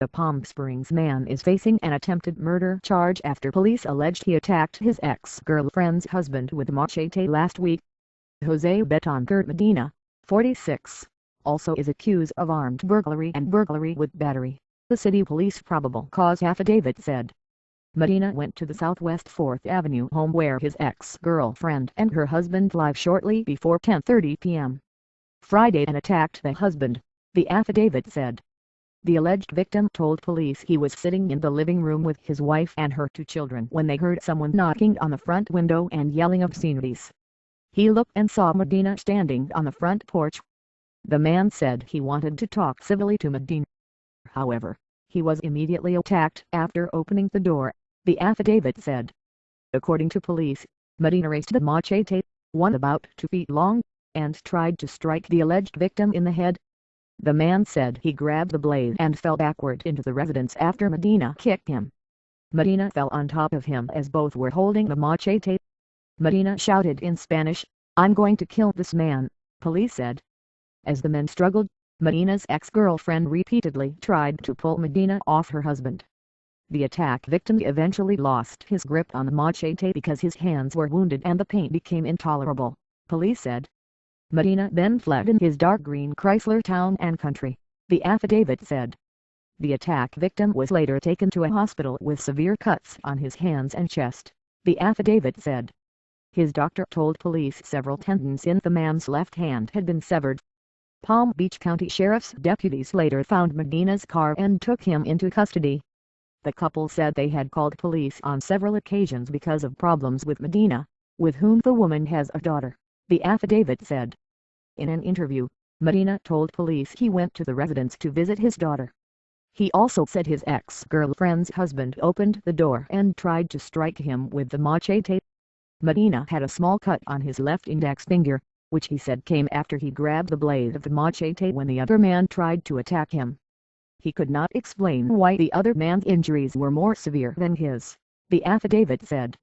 A Palm Springs man is facing an attempted murder charge after police alleged he attacked his ex-girlfriend's husband with a machete last week. Jose Betancur Medina, 46, also is accused of armed burglary and burglary with battery, the city police probable cause affidavit said. Medina went to the Southwest 4th Avenue home where his ex-girlfriend and her husband live shortly before 10:30 p.m. Friday and attacked the husband, the affidavit said. The alleged victim told police he was sitting in the living room with his wife and her 2 children when they heard someone knocking on the front window and yelling obscenities. He looked and saw Medina standing on the front porch. The man said he wanted to talk civilly to Medina. However, he was immediately attacked after opening the door, the affidavit said. According to police, Medina raised the machete, one about 2 feet long, and tried to strike the alleged victim in the head. The man said he grabbed the blade and fell backward into the residence after Medina kicked him. Medina fell on top of him as both were holding the machete. Medina shouted in Spanish, "I'm going to kill this man," police said. As the men struggled, Medina's ex-girlfriend repeatedly tried to pull Medina off her husband. The attack victim eventually lost his grip on the machete because his hands were wounded and the pain became intolerable, police said. Medina then fled in his dark green Chrysler Town and Country, the affidavit said. The attack victim was later taken to a hospital with severe cuts on his hands and chest, the affidavit said. His doctor told police several tendons in the man's left hand had been severed. Palm Beach County Sheriff's deputies later found Medina's car and took him into custody. The couple said they had called police on several occasions because of problems with Medina, with whom the woman has a daughter, the affidavit said. In an interview, Medina told police he went to the residence to visit his daughter. He also said his ex-girlfriend's husband opened the door and tried to strike him with the machete. Medina had a small cut on his left index finger, which he said came after he grabbed the blade of the machete when the other man tried to attack him. He could not explain why the other man's injuries were more severe than his, the affidavit said.